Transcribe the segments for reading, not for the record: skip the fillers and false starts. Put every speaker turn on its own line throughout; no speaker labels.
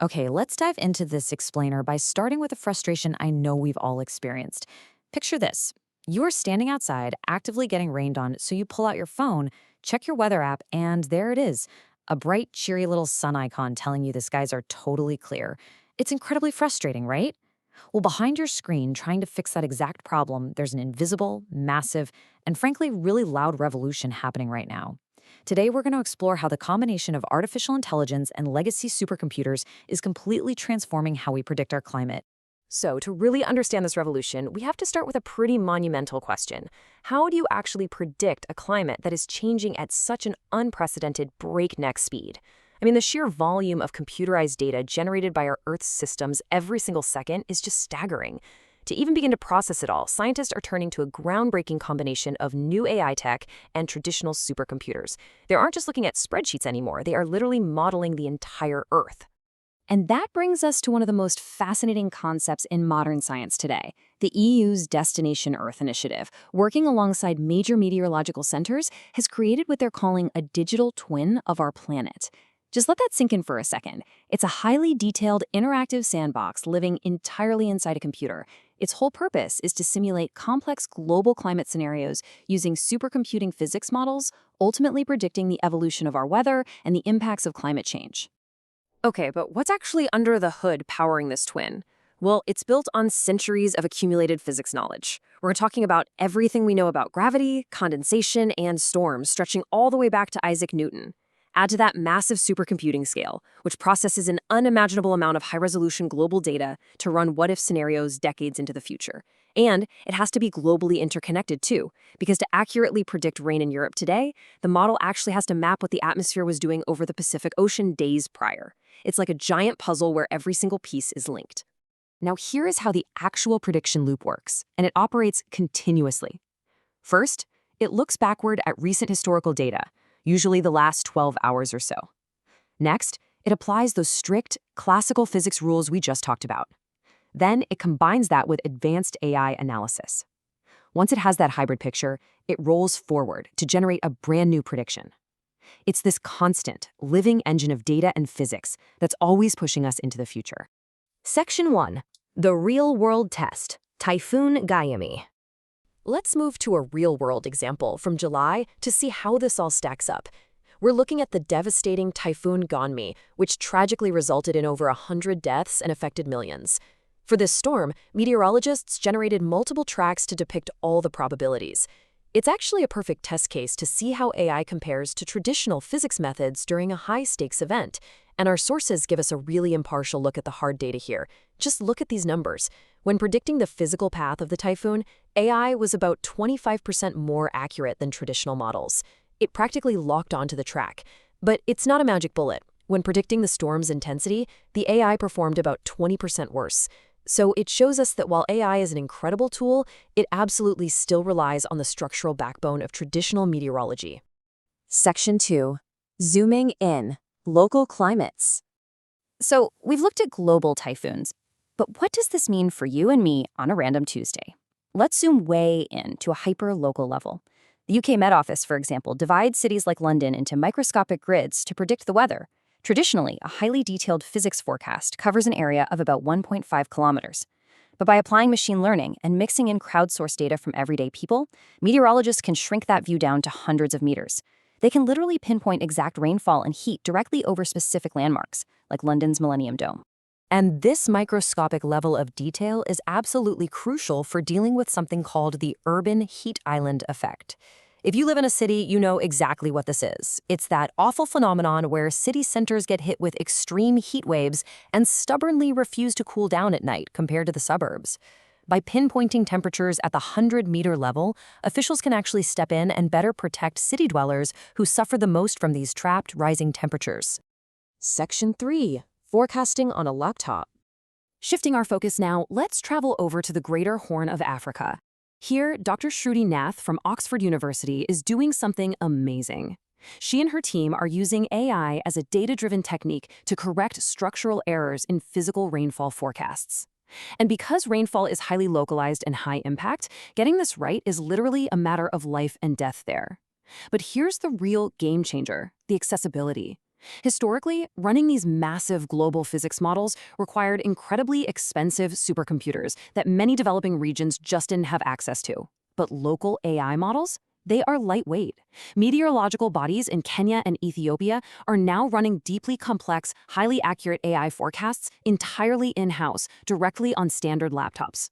Okay, let's dive into this explainer by starting with a frustration I know we've all experienced. Picture this. You're standing outside, actively getting rained on, so you pull out your phone, check your weather app, and there it is, a bright, cheery little sun icon telling you the skies are totally clear. It's incredibly frustrating, right? Well, behind your screen, trying to fix that exact problem, there's an invisible, massive, and frankly, really loud revolution happening right now. Today, we're going to explore how the combination of artificial intelligence and legacy supercomputers is completely transforming how we predict our climate.
So, to really understand this revolution, we have to start with a pretty monumental question. How do you actually predict a climate that is changing at such an unprecedented breakneck speed? I mean, the sheer volume of computerized data generated by our Earth's systems every single second is just staggering. To even begin to process it all, scientists are turning to a groundbreaking combination of new AI tech and traditional supercomputers. They aren't just looking at spreadsheets anymore, they are literally modeling the entire Earth.
And that brings us to one of the most fascinating concepts in modern science today, the EU's Destination Earth initiative, working alongside major meteorological centers, has created what they're calling a digital twin of our planet. Just let that sink in for a second. It's a highly detailed, interactive sandbox living entirely inside a computer. Its whole purpose is to simulate complex global climate scenarios using supercomputing physics models, ultimately predicting the evolution of our weather and the impacts of climate change.
Okay, but what's actually under the hood powering this twin? Well, it's built on centuries of accumulated physics knowledge. We're talking about everything we know about gravity, condensation, and storms, stretching all the way back to Isaac Newton. Add to that massive supercomputing scale, which processes an unimaginable amount of high-resolution global data to run what-if scenarios decades into the future. And it has to be globally interconnected, too, because to accurately predict rain in Europe today, the model actually has to map what the atmosphere was doing over the Pacific Ocean days prior. It's like a giant puzzle where every single piece is linked. Now, here is how the actual prediction loop works, and it operates continuously. First, it looks backward at recent historical data, usually the last 12 hours or so. Next, it applies those strict, classical physics rules we just talked about. Then it combines that with advanced AI analysis. Once it has that hybrid picture, it rolls forward to generate a brand new prediction. It's this constant, living engine of data and physics that's always pushing us into the future. Section 1. The Real-World Test, Typhoon Gayami. Let's move to a real-world example from July to see how this all stacks up. We're looking at the devastating Typhoon Gayami, which tragically resulted in over 100 deaths and affected millions. For this storm, meteorologists generated multiple tracks to depict all the probabilities. It's actually a perfect test case to see how AI compares to traditional physics methods during a high-stakes event. And our sources give us a really impartial look at the hard data here. Just look at these numbers. When predicting the physical path of the typhoon, AI was about 25% more accurate than traditional models. It practically locked onto the track. But it's not a magic bullet. When predicting the storm's intensity, the AI performed about 20% worse. So it shows us that while AI is an incredible tool, it absolutely still relies on the structural backbone of traditional meteorology.
Section 2. Zooming in. Local climates. So, we've looked at global typhoons, but what does this mean for you and me on a random Tuesday? Let's zoom way in to a hyper-local level. The UK Met Office, for example, divides cities like London into microscopic grids to predict the weather. Traditionally, a highly detailed physics forecast covers an area of about 1.5 kilometers. But by applying machine learning and mixing in crowdsourced data from everyday people, meteorologists can shrink that view down to hundreds of meters. They can literally pinpoint exact rainfall and heat directly over specific landmarks, like London's Millennium Dome.
And this microscopic level of detail is absolutely crucial for dealing with something called the urban heat island effect. If you live in a city, you know exactly what this is. It's that awful phenomenon where city centers get hit with extreme heat waves and stubbornly refuse to cool down at night compared to the suburbs. By pinpointing temperatures at the 100-meter level, officials can actually step in and better protect city dwellers who suffer the most from these trapped rising temperatures. Section 3. Forecasting on a laptop. Shifting our focus now, let's travel over to the Greater Horn of Africa. Here, Dr. Shruti Nath from Oxford University is doing something amazing. She and her team are using AI as a data-driven technique to correct structural errors in physical rainfall forecasts. And because rainfall is highly localized and high impact, getting this right is literally a matter of life and death there. But here's the real game changer, the accessibility. Historically, running these massive global physics models required incredibly expensive supercomputers that many developing regions just didn't have access to. But local AI models? They are lightweight. Meteorological bodies in Kenya and Ethiopia are now running deeply complex, highly accurate AI forecasts entirely in-house, directly on standard laptops.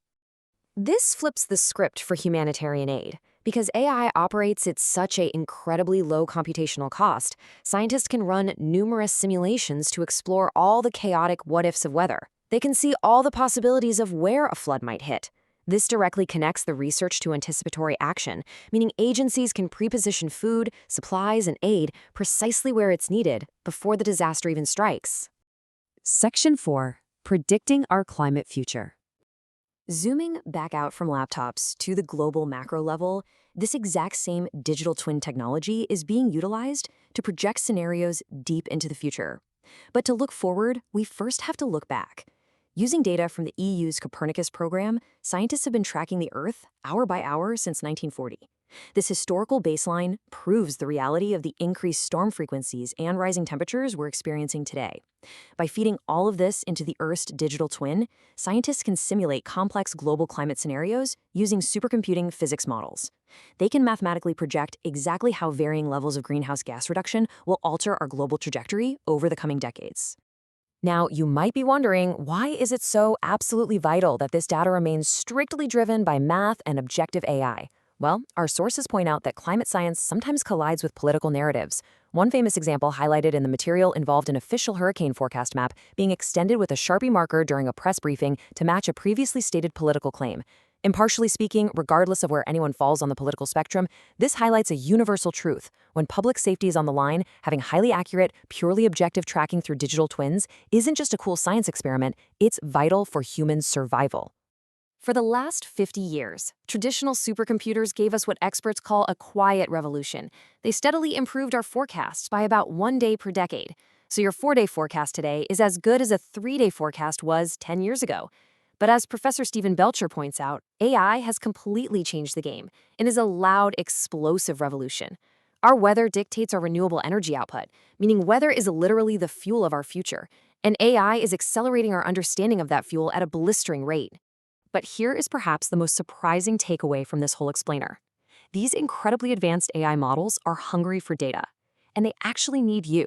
This flips the script for humanitarian aid. Because AI operates at such an incredibly low computational cost, scientists can run numerous simulations to explore all the chaotic what-ifs of weather. They can see all the possibilities of where a flood might hit. This directly connects the research to anticipatory action, meaning agencies can pre-position food, supplies, and aid precisely where it's needed before the disaster even strikes.
Section 4. Predicting our climate future.
Zooming back out from laptops to the global macro level, this exact same digital twin technology is being utilized to project scenarios deep into the future. But to look forward, we first have to look back. Using data from the EU's Copernicus program, scientists have been tracking the Earth hour by hour since 1940. This historical baseline proves the reality of the increased storm frequencies and rising temperatures we're experiencing today. By feeding all of this into the Earth's digital twin, scientists can simulate complex global climate scenarios using supercomputing physics models. They can mathematically project exactly how varying levels of greenhouse gas reduction will alter our global trajectory over the coming decades. Now, you might be wondering, why is it so absolutely vital that this data remains strictly driven by math and objective AI? Well, our sources point out that climate science sometimes collides with political narratives. One famous example highlighted in the material involved an official hurricane forecast map being extended with a Sharpie marker during a press briefing to match a previously stated political claim. Impartially speaking, regardless of where anyone falls on the political spectrum, this highlights a universal truth. When public safety is on the line, having highly accurate, purely objective tracking through digital twins isn't just a cool science experiment, it's vital for human survival. For the last 50 years, traditional supercomputers gave us what experts call a quiet revolution. They steadily improved our forecasts by about 1 day per decade. So your 4-day forecast today is as good as a 3-day forecast was 10 years ago. But as Professor Stephen Belcher points out, AI has completely changed the game and is a loud, explosive revolution. Our weather dictates our renewable energy output, meaning weather is literally the fuel of our future, and AI is accelerating our understanding of that fuel at a blistering rate. But here is perhaps the most surprising takeaway from this whole explainer. These incredibly advanced AI models are hungry for data, and they actually need you.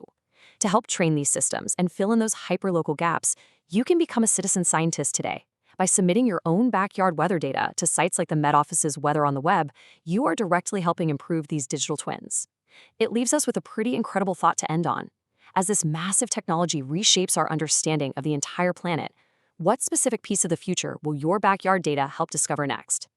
To help train these systems and fill in those hyperlocal gaps, you can become a citizen scientist today. By submitting your own backyard weather data to sites like the Met Office's Weather on the Web, you are directly helping improve these digital twins. It leaves us with a pretty incredible thought to end on. As this massive technology reshapes our understanding of the entire planet, what specific piece of the future will your backyard data help discover next?